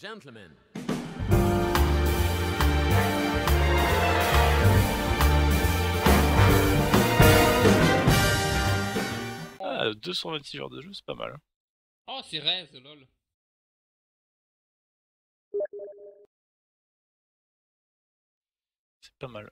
Gentlemen. Ah, 226 heures de jeu, c'est pas mal. Oh, c'est Rez, lol. C'est pas mal.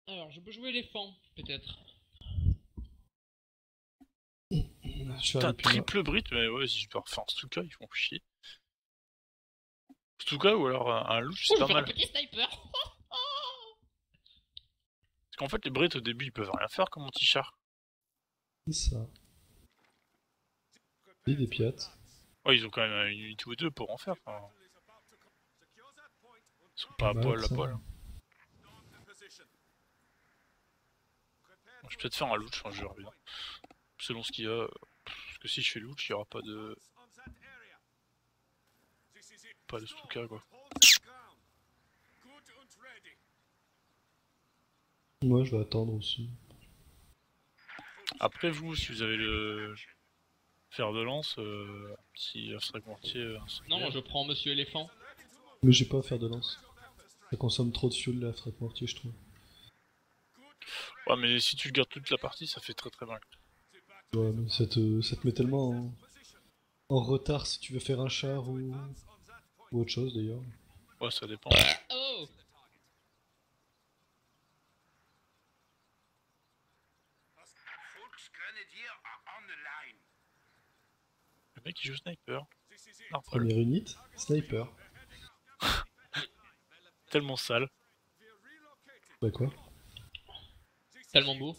Alors, je peux jouer éléphant, peut-être. Putain, triple Brit, mais ouais, si je peux refaire un Stuka, ils font chier. Stuka ou alors un louche, c'est pas mal. Un petit sniper. Parce qu'en fait, les Brits au début, ils peuvent rien faire comme anti-char. C'est ça. Et des piates. Ouais, ils ont quand même une unité ou deux pour en faire. Enfin... Ils sont pas à Mal, poil, à ça. poil. Je vais peut-être faire un louche, hein, je verrai bien. Selon ce qu'il y a. Parce que si je fais louche, il n'y aura pas de... Pas de Stuka, quoi. Moi, je vais attendre aussi. Après, vous, si vous avez le... fer de lance, un petit strike mortier... Non, moi je prends Monsieur éléphant. Mais j'ai pas à faire de lance. Ça consomme trop de fuel, la frappe mortier, je trouve. Ouais, mais si tu le gardes toute la partie, ça fait très très mal. Ouais, mais ça te met tellement en retard si tu veux faire un char ou autre chose d'ailleurs. Ouais, ça dépend. Oh. Le mec il joue sniper. Non, Première unité, sniper. tellement sale. Bah quoi? Tellement beau.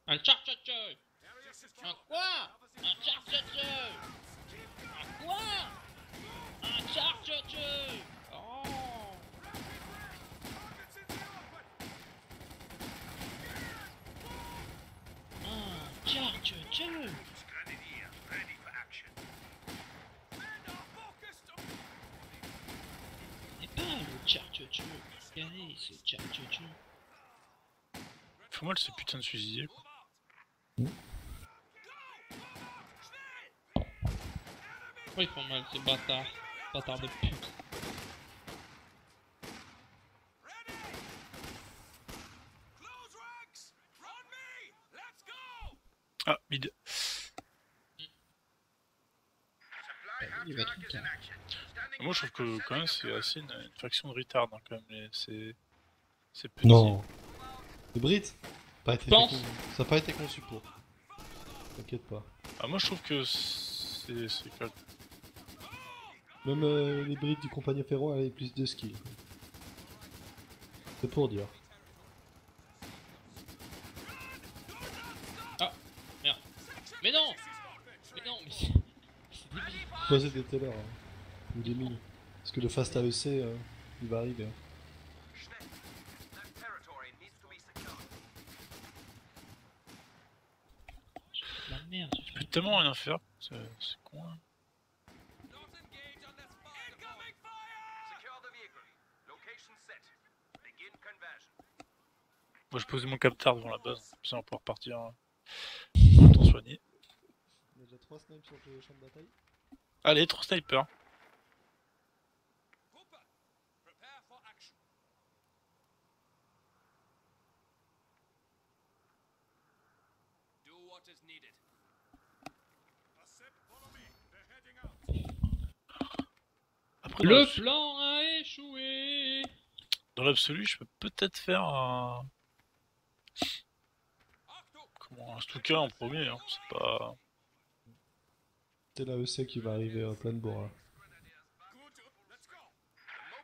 Un charge-charge. Un quoi? Un charge-charge. Un quoi? Un charge-charge. Oh. Un charge-charge. C'est pas le charge-charge. Regardez ce charge-charge. Faut mal ce putain de fusilier, quoi. Oh, ils font mal ces bâtards. Bâtards de pute. Ah, mid. Il va être tout le temps. Moi je trouve que quand même c'est assez une faction de retard, hein, quand même. Mais c'est petit. Non. Les Brits pas été Pense. Ça n'a pas été conçu pour. T'inquiète pas. Ah, moi je trouve que c'est calme. Même les Brits du compagnon ferron avaient plus de skill. C'est pour dire. Ah, merde. Mais non. Mais non, mais c'est débile. Poser des tellers, hein. Ou des mines. Parce que le fast AEC, il va arriver. Hein. La merde. Je peux tellement rien faire. C'est con, hein. Moi je posais mon captar devant la base, comme ça on va pouvoir partir temps soigné. Il y a déjà 3 snipes sur le champ de bataille. Allez, 3 snipers. Après, Le plan a échoué. dans l'absolu, je peux peut-être faire un... Comment, un Stuka en premier, hein. C'est pas... C'est l'AEC qui va arriver à pleine bourre.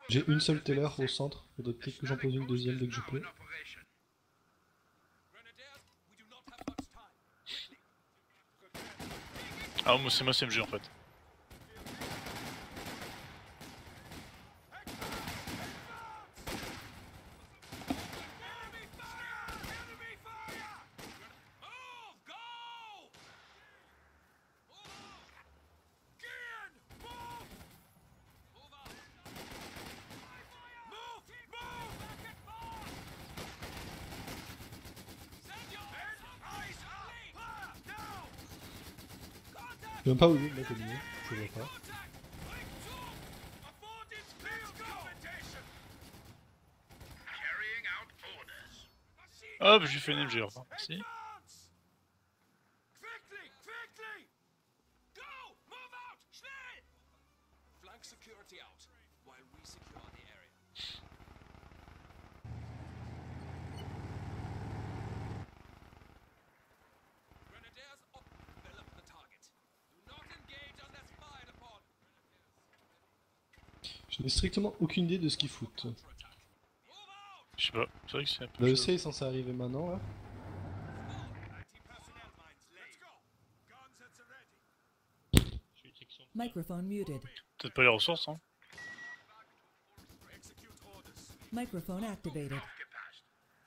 J'ai une seule teller au centre, faudrait peut-être que j'en pose une deuxième dès que je peux. Ah, moi c'est ma CMG en fait. sais même pas où il est le mec au milieu, je le vois pas. Hop, j'ai fait une MG, enfin. Merci. Je n'ai strictement aucune idée de ce qu'ils foutent. Je sais pas, c'est vrai que c'est un peu Le chaud. EC est censé arriver maintenant là. Je suis une section. Microphone muted. Peut-être pas les ressources, hein. Microphone activated.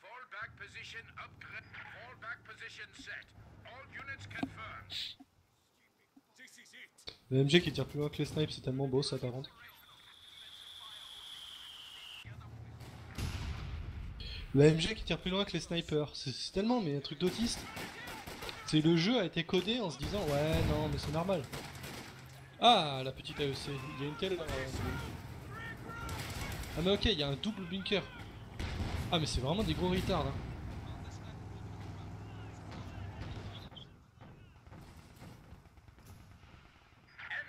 Fallback position upgrade. Fallback position set. All units confirmed. Le MG qui tire plus loin que les snipes, c'est tellement beau ça par contre. La MG qui tire plus loin que les snipers, c'est tellement mais un truc d'autiste. C'est le jeu a été codé en se disant ouais non mais c'est normal. Ah la petite AEC, il y a une telle... Ah mais ok, il y a un double bunker. Ah mais c'est vraiment des gros retards hein.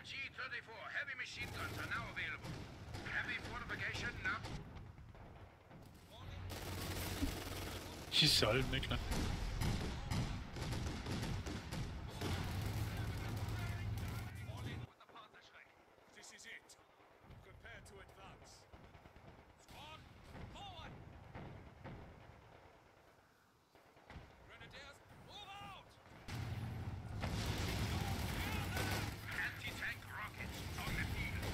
MG-34 heavy machine guns are now available. Heavy fortification now. Si, c'est sérieux le mec là. Anti-tank rockets on the field.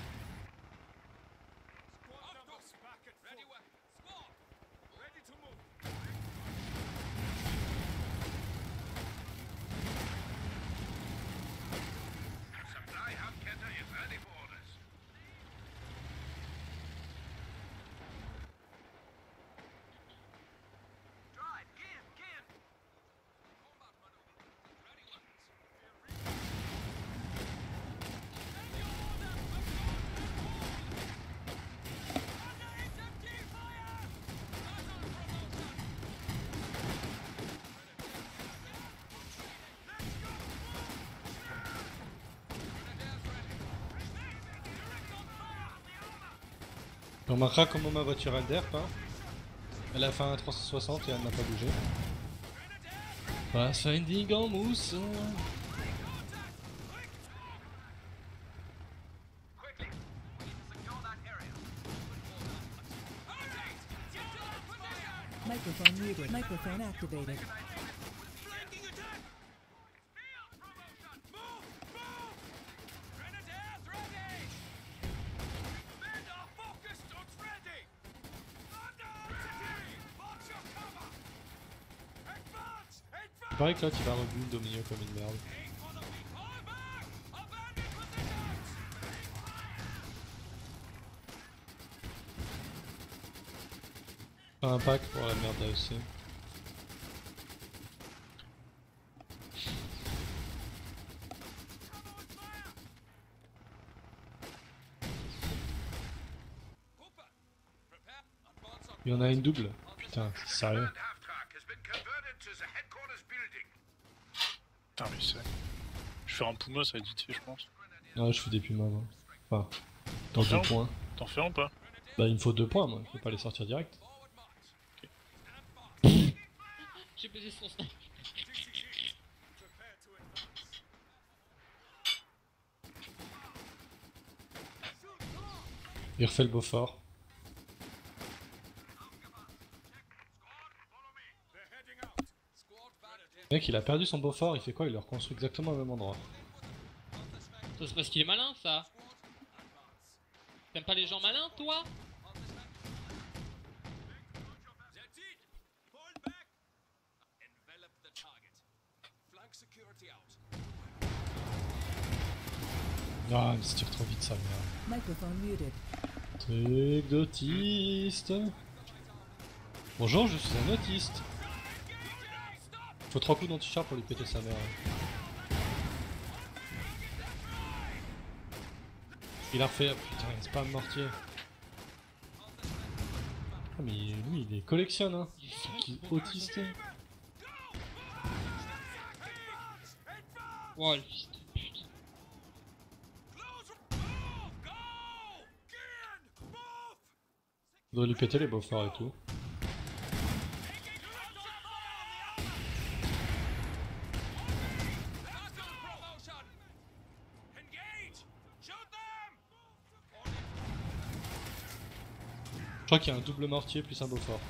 Supply hub getter is ready for orders. Drive, give. Combat maneuver. Ready weapons. On remarquera comment ma voiture elle derpe hein. Elle a fait un 360 et elle n'a pas bougé. Pathfinding en mousse. Quickly, we need to secure that area. Microphone muted. Microphone activated. Flanking attack! Field promotion! Move! Grenadiers ready! Commander focused and ready! Under artillery! March your cover! Advance! Advance! Pareil que là tu vas rebuild au milieu comme une merde. Aim for the peak! Fall back! Abandon positions! Pas un pack pour la merde d'AEC. Cooper! Prepare! Advance on Il y en a une double. Putain, c'est sérieux. Command half-track has been converted to the headquarters building. Putain, mais c'est. Je vais faire un Puma, ça va être vite fait, je pense. Ouais, je fais des pumas moi. Enfin, dans Ferme. 2 points. T'en fais un ou pas? Bah il me faut 2 points moi, je peux pas les sortir direct. Forward march. J'ai baisé son snipe. Prepare to advance. Il refait le Beaufort. Follow me. They're heading out. Squad back. Le mec il a perdu son Beaufort, il fait quoi? Il le reconstruit exactement au même endroit. Ça c'est parce qu'il est malin ça. T'aimes pas les gens malins toi? That's it. Fall back. Envelop the target. Flank security out. Ah il se tire trop vite ça merde. Microphone muted. Truc d'autiste. Bonjour, je suis un autiste. Faut 3 coups d'anti-char pour lui péter sa mère. Il a refait. Putain, c'est pas un mortier. Ah, mais lui, il les collectionne, hein. Il est autiste. Oh le fils de pute. On doit lui péter les beauforts et tout. Je crois qu'il y a un double mortier plus un beaufort.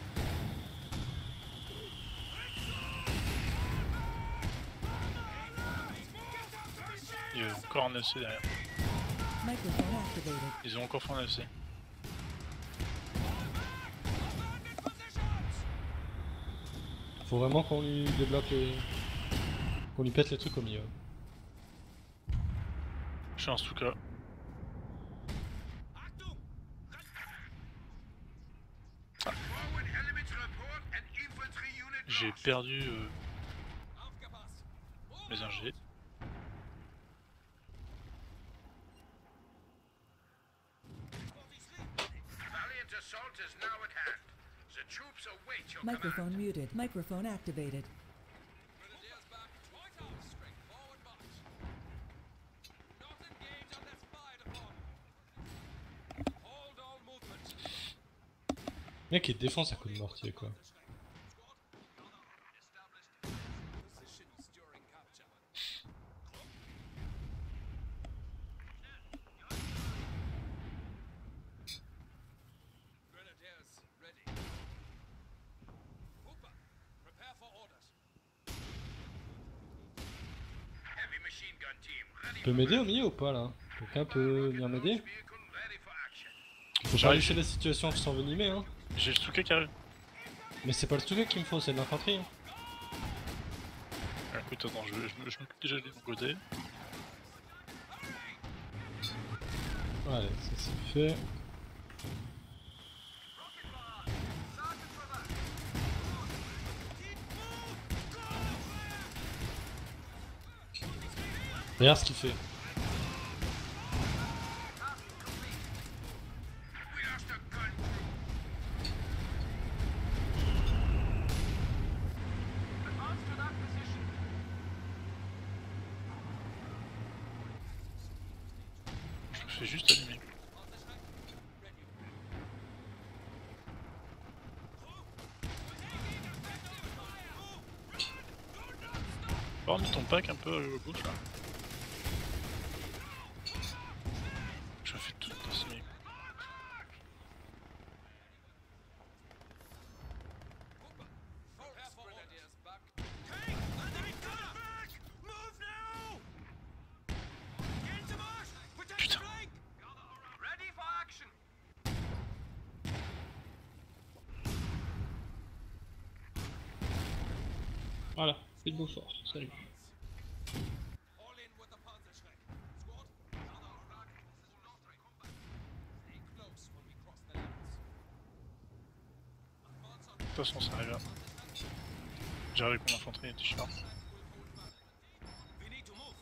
Il y a encore un AC derrière. Microphone activated. Ils ont encore fait un AC. Faut vraiment qu'on lui débloque les... qu'on lui pète les trucs au milieu. Je suis en Stuka. Forward elements report an infantry unit J'ai lost. perdu mes ingés. Valiant assault is now at hand. The troops await your Microphone muted. Microphone activated. Mec, il défonce à coup de mortier quoi. Heavy machine gun team ready Tu peux m'aider au milieu ou pas là? Quelqu'un peut venir m'aider? vehicle ready for action. Faut pas J'arrive. laisser la situation s'envenimer hein. J'ai le Stuka qui arrive. Mais c'est pas le Stuka qu'il me faut, c'est de l'infanterie. Hein. Écoute, attends, je m'occupe déjà de mon côté. Allez, ça c'est fait. Regarde ce qu'il fait. We lost a gun crew. Advance to that position. Je me fais juste allumer. Faut remis ton pack un peu à gauche là. Je me fais tout décimer. Putain. Ready for action. Voilà, c'est le Beaufort, salut. De toute façon, ça arrive là. J'arrive avec mon infanterie et t-shirt. We need to move.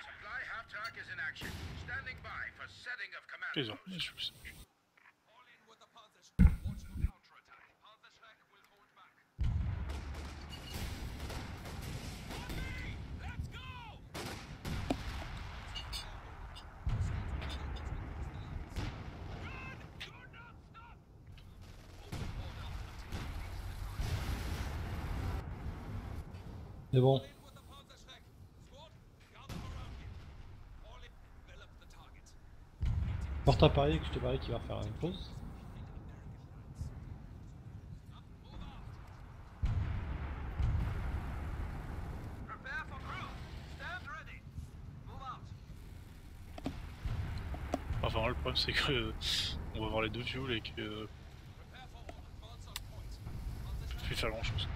Supply half-track is in action. Standing by for setting of command. Ils ont mis, je sais. Mais bon. Porte à parier que je te parie qu'il va refaire la même chose. Prepare for crew. Stand ready. Move out. Enfin, le problème c'est que on va voir les deux fuels et que on peut plus faire grand chose.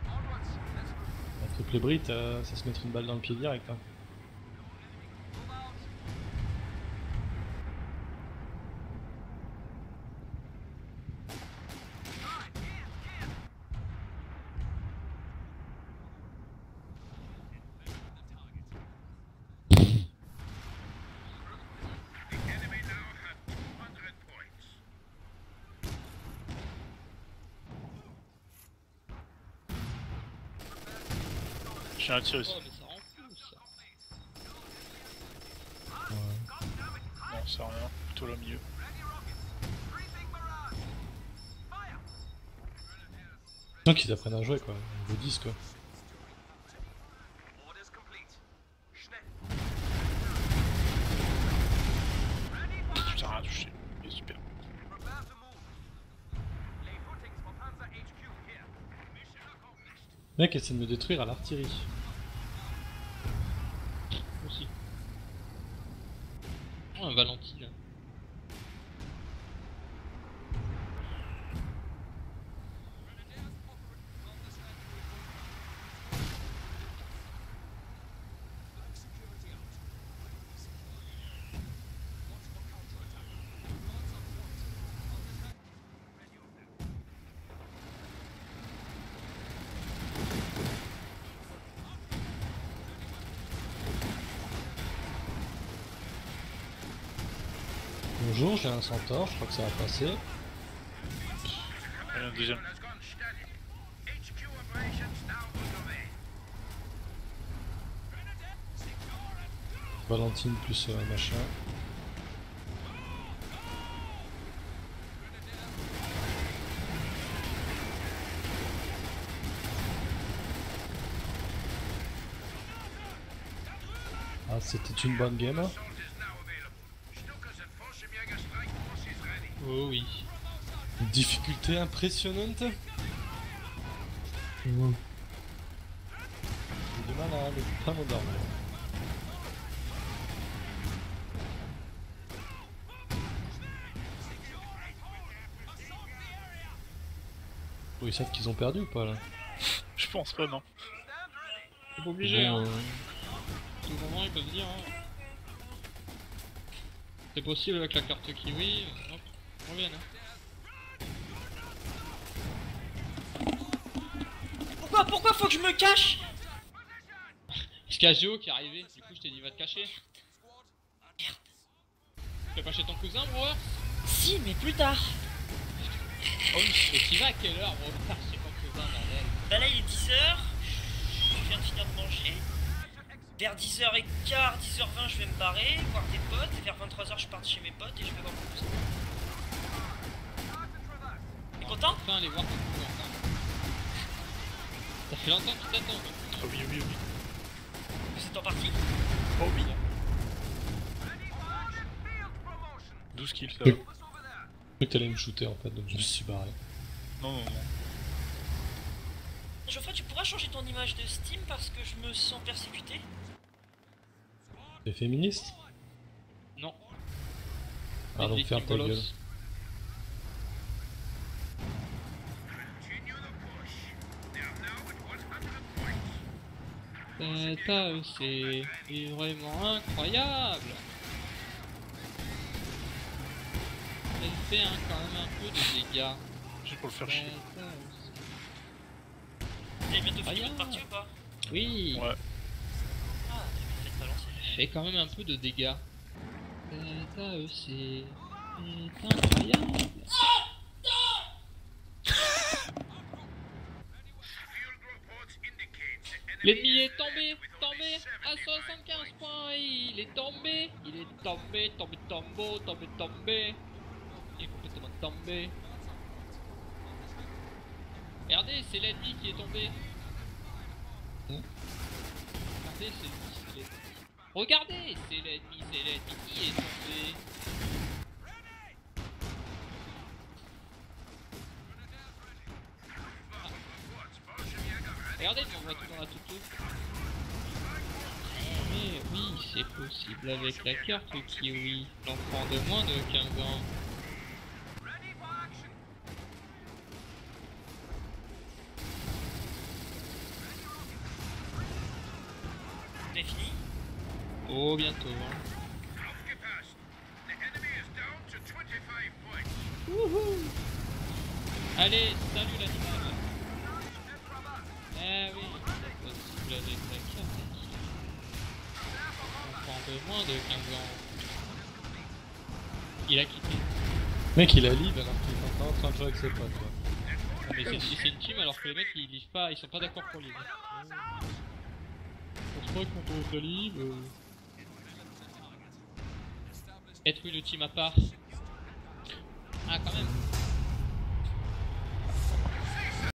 Onwards. Let's move. Ce plébrit, ça se mettre une balle dans le pied direct. Hein. The enemy now have 200 points. J'ai un tir ici. Oh, mais ça rend fou ça. Non, c'est rien. Plutôt là au milieu. Non, qu'ils apprennent à jouer quoi, niveau 10 quoi. Orders complete. Schnell. Putain, rien touché. Il est super. Prepare to move. Lay footings for Panzer HQ here. Mission accomplished. Le mec essaie de me détruire à l'artillerie. Aussi. Oh, un Valentine. Bonjour, j'ai un centaure, je crois que ça va passer. Et un deuxième. Has gone static. HQ operations now underway. Valentine plus machin. Ah, c'était une bonne game. Hein. Assault is now available. Stukas and Fallschirmjäger strike force is ready. Oh oui. Une difficulté impressionnante. J'ai du mal à ne pas m'endormir. Oh, ils savent qu'ils ont perdu ou pas là? Je pense pas, non. C'est pas obligé, Bon, hein. Tout moment, ils peuvent dire, hein. C'est possible avec la carte kiwi, hop, on revient, hein. Pourquoi faut que je me cache? Parce qu'il y a Géo qui est arrivé, du coup je t'ai dit va te cacher. Merde. Tu vas pas chez ton cousin, bro? Si, mais plus tard. Oh oui, et tu vas à quelle heure, bro? Chez ton cousin, bordel. Bah là il est 10h. Je viens de finir de manger. Vers 10h15, 10h20 je vais me barrer, voir des potes. Et vers 23h je pars chez mes potes et je vais voir mon cousin. T'es content? Enfin, aller voir ton cousin, enfin. Ça fait longtemps qu'il t'attend, donc. Oh oui, oui, oui. Vous êtes en partie? Oh oui. 12 kills, ça Oui. va. Je croyais que t'allais me shooter en fait, donc je me suis barré. Non, non, non. Geoffrey, tu pourras changer ton image de Steam parce que je me sens persécuté? T'es féministe? Non. Ah donc ferme ta gueule. Continue the push. They are now at 100 points. C'est vraiment incroyable. Elle fait quand même un peu de dégâts. Juste pour le faire chier. Vous avez bientôt fini Ah, votre partie ou pas? Oui, Ouais. Ah, t'as fait pas lancer. elle fait quand même un peu de dégâts. C'est incroyable. Field reports indicate the enemy L'ennemi est tombé à 75 points. Il est tombé, tombé. Il est complètement tombé. Regardez, c'est l'ennemi qui est tombé. Regardez, c'est l'ennemi. Regardez, c'est l'ennemi qui est tombé. Regardez, on voit tout dans la toutou. Mais oui, c'est possible avec la carte kiwi. L'enfant de moins de 15 ans. Oh, bientôt. Hein. Aufgepasst! The enemy is down to 25 points. Wouhou. Allez, salut l'animal. Eh oui, si vous l'avez traqué, on prend de moins de 15 ans. Il a quitté. Mec, il a live alors qu'il est encore en train de jouer avec ses potes. Quoi. Ah, mais c'est une team alors que les mecs ils livrent pas, ils sont pas d'accord pour live. On se croit qu'on peut live. Être une team à part.